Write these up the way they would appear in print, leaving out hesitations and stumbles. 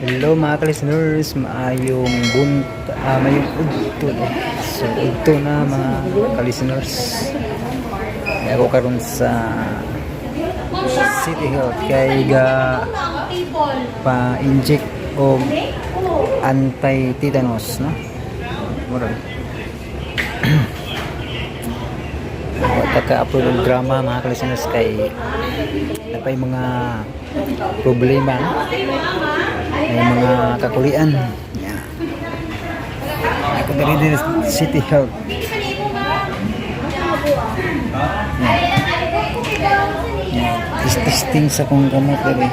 Hello mga ka-listeners, mayong udto So udto na mga ka-listeners. Ako karon sa City Health kay ga pa-inject og anti-tetanus, no? Murag pagka-upload ng drama mga ka-listeners kay napay mga problema, no? May mga kakulian. Yeah. Ako dari City Health. Yeah. Testing sa kong gamot dali.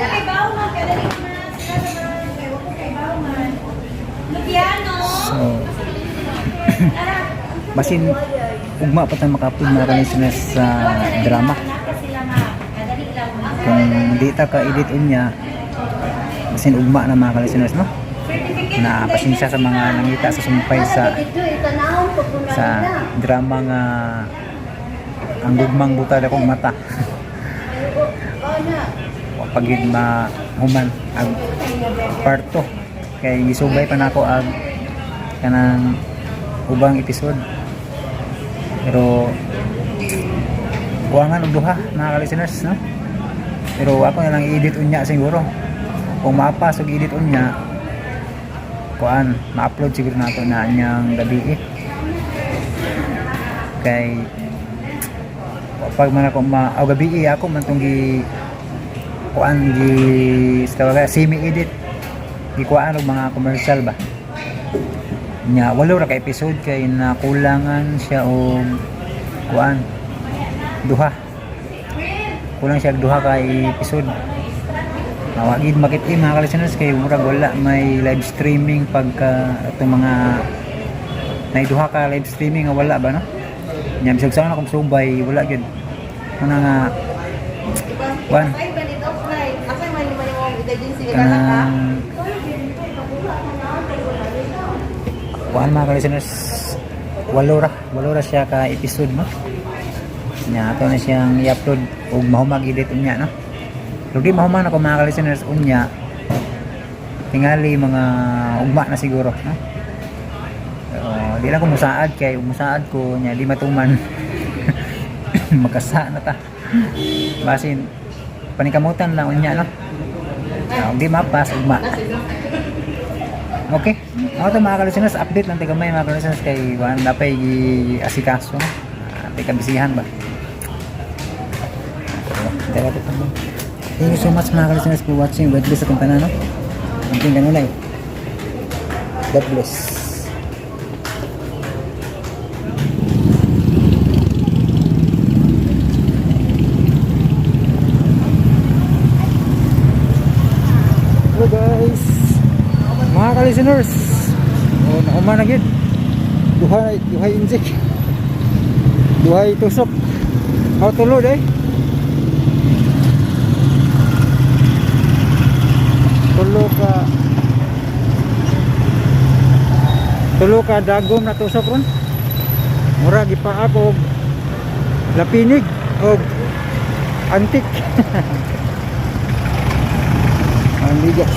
So, basin ugma pa tayo maka-upload mga ka-listeners sa drama. Kung di ta ka-edit unya, basin ugma na mga ka-listeners, no? Na pasensya sa mga nangita sa sumpay sa drama nga ang gugmang buta akong mata. Pagid mahuman ag parto kay gisubay pa nako ag kanang ubang episode. Pero kuwangan og duha mga ka-listeners, no? Pero ako na lang i-edit unya siguro. Kung mapas og edit unya, kuan ma-upload siguro nato na anyang gabi kay pag man ako gabi ako man tong gi kuan gi tawaga semi-edit gi kuan og mga commercial ba nya walo ra ka episode kay nakulangan siya og kuan duha kulang siya og duha ka episode. Nawagid makit-i mga ka-listeners kay murag wala may live streaming pagka itong mga naiduha ka live streaming nga wala ba, no? Nya bisag sa akong subay wala gyud ana nga one mga ka-listeners walo ra siya ka episode, no? Nya ato na siyang i-upload ug mahumag edit unya, no? Pero di mahuman ako mga ka-listeners unya tingali mga ugma na siguro, no? Di lang ko musaad kay musaad ko nya di matuman magkasa na ta basin panikamutan lang unya, no? Di mapas ugma. Okay, ako to mga ka-listeners, update lang tagamay mga ka-listeners kay napay asikaso, no? Napay kabisihan ba. Thank you so much mga ka-listeners for watching. God bless akong tanan, no? Hanggang kanunay. God bless. Hello guys, mga ka-listeners, nakuman na gid duhay inject, duhay tusok tulod tulo ka dagom na tusok ron mura gipaak og lapinig og antik. Ang bigas.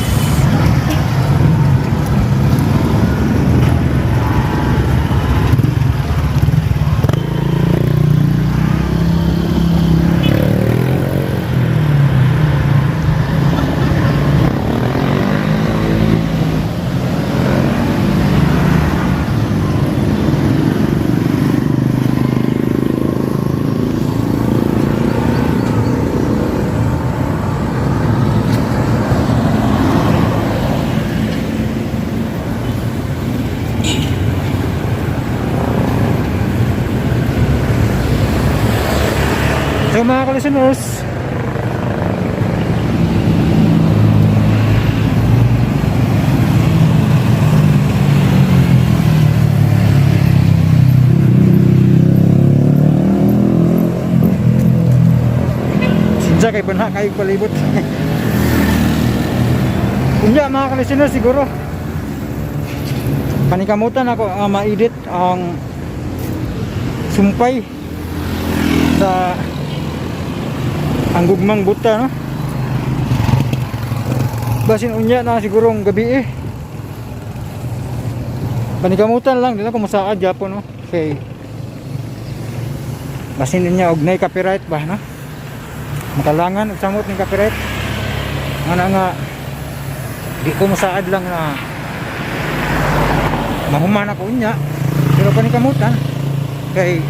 So mga ka-listeners, sinja kay banha kay palibot. Unya mga ka-listeners siguro panikamutan ako ma-edit ang sumpay sa ang gugmang buta, no? basin unya na sigurong gabi panikamutan lang dila ko masaad gyapon no. Okay, basin niya og nay copyright ba no, makalangan og samot ning copyright nga di ko masaad lang na mahuman ako unya, pero panikamutan kay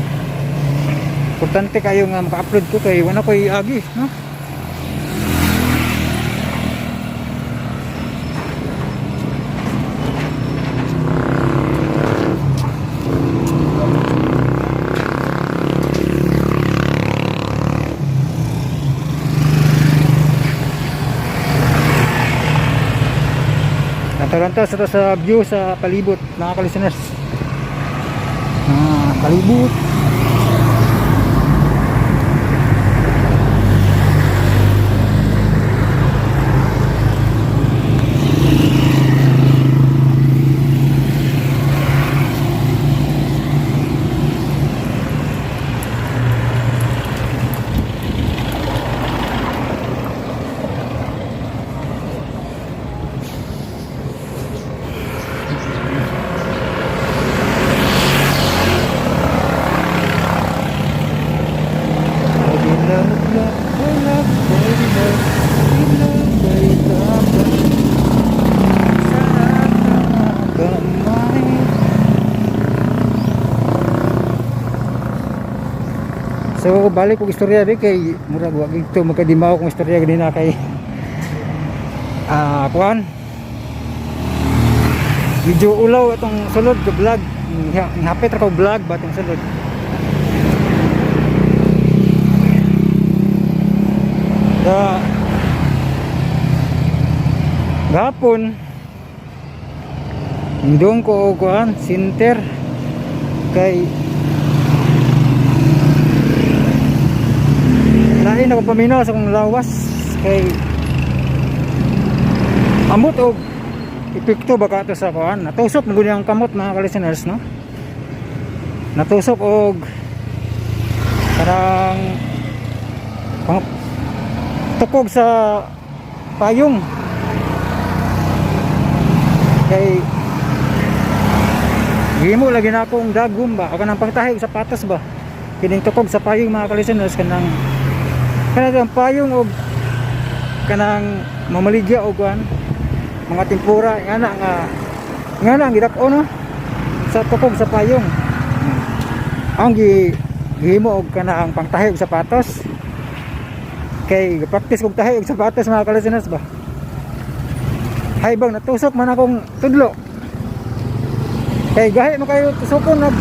importante kayo nga maka-upload ko kay wala ko'y agi no. Taranta sa view sa palibot mga ka-listeners. Palibot. So balik ko istorya di kay murag wag ito magkadimaw kong istorya ganina kay kuan medyo ulaw atong sulod ka vlog, hapit ra ko vlog ba atong sulod. Gapon indong ko kuan center kay lain ako paminaw sa kong lawas kay amot og epekto baka ito sa kuan, natusok mo ang kamot mga ka-listeners no, natusok og parang tukog sa payong kay gimo lagi na akong dagom ba o kanang pagtahi sa patas ba kining tukog sa payong mga ka-listeners kanang payong og kanang mamaligya og kuan mga tempura nga na ang gidak-o no sa tukog sa payong ang gihimo og kanang pangtahi og sapatos kay practice kog tahi og sapatos mga ka-listeners ba haybang natusok man akong tudlo kay gahi mo kayo tusokon og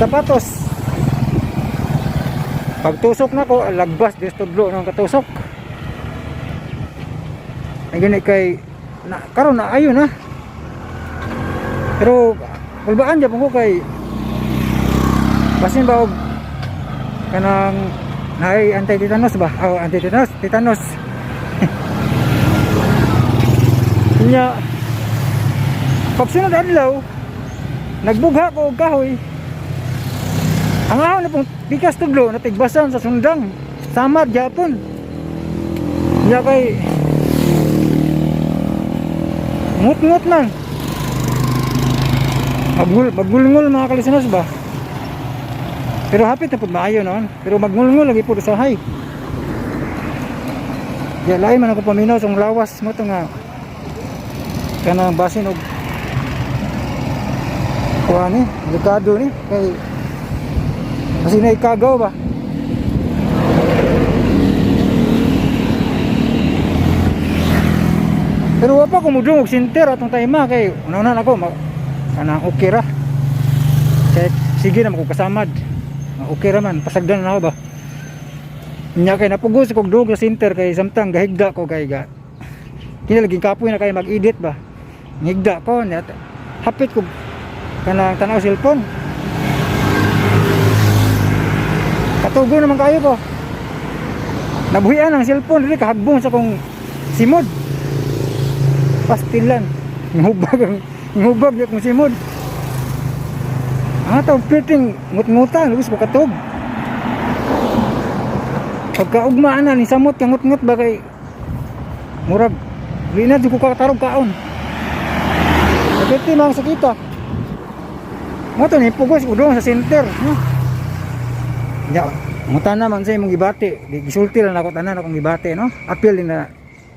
sapatos. Pagtusok na ko, lagbas des tudlo ng katusok. Ay gani kay karon na ayon na. Pero kulbaan gyapon ko kay basin ba og kanang nay anti-tetanus ba? Oh, tetanus. Nya pagsunod adlaw nagbugha ko og kahoy. Ang ahon na pong pikas tudlo natigbasan sa sundang samad gyapon. Nya kay ngut-ngut man magulngol mga ka-listeners ba, pero hapit na po maayo noon, pero magngulngol lagi po sa hay. Ya lain man ako paminaw sa lawas mo to nga kanang basin og kuan ni delikado ni kay kasi na ikagaw ba. Pero wapa ko mudung og center atong tayma kay unahan ako kanang okay ra. Kay sige na mako kasamad. Okay ra man pasagdan na ako ba. Nya kay napugos kog dug sa center kay samtang gahigda ko kay ga. Kini lagi kapoy na kay mag-edit ba. Ngigda ko nya hapit ko kanang tanaw cellphone. Katugo naman kayo ko. Nabuhian ang cellphone dili kahagbong sa kong simod. Pastilan. Ngubag yung simod. Taw piting ngut-ngutan lubos ko katog. Pagkaugmaan na ni samot kang ngut-ngut ba kay murag Di na ko katarog kaon. Kapiti mga sakita. Mo to ni pugos udong sa center, no? Ya, mo tanan man sa imong gibati. Di gisulti lang ako tanan akong gibati, no? Apil din na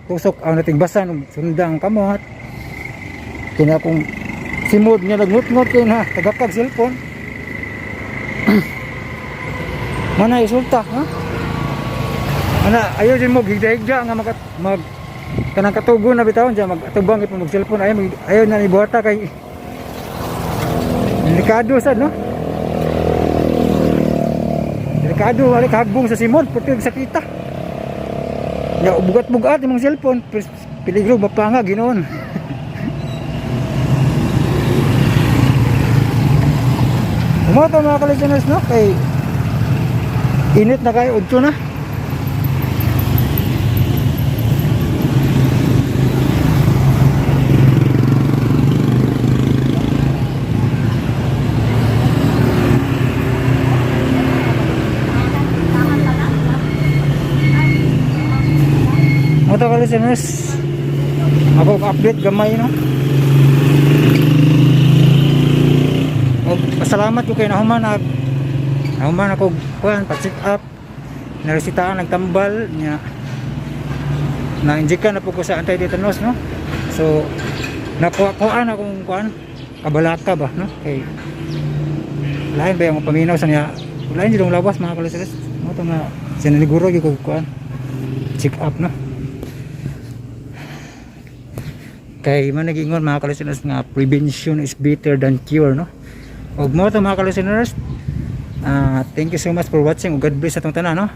tusok ang nating basan sundang kamot. Kina kung simod niya nagnut-ngut kay na tagakag cellphone. Mana isulta, ha? Ana ayo din mo gigda-gigda nga mag kanang katugo na bitawon diya magatubang ipon mag cellphone ayo na ni buhata kay delikado sad, no? Delikado wala kahagbong sa simod puti sakita. Ya bugat-bugat imong cellphone peligro mapanga ginoon. Umato mga ka-listeners, no? Kay init na kayo, udto na. Umato ka-listeners, ako update gamay, no? Pasalamat ko kay nahuman ako kuan pa-check up naresitaan nagtambal nya na-injectan na po ko sa anti-tetanus, no? So nakuha akong kuan kabalaka ba, no? Kay lain ba yung paminaw sa niya lain dito lawas mga kaliseres mo to nga sinaliguro gyud ko kuan check up, no? Kay man nagingon mga kaliseres nga prevention is better than cure, no? Og mo to mga ka-listeners, thank you so much for watching. God bless atong tanan, no?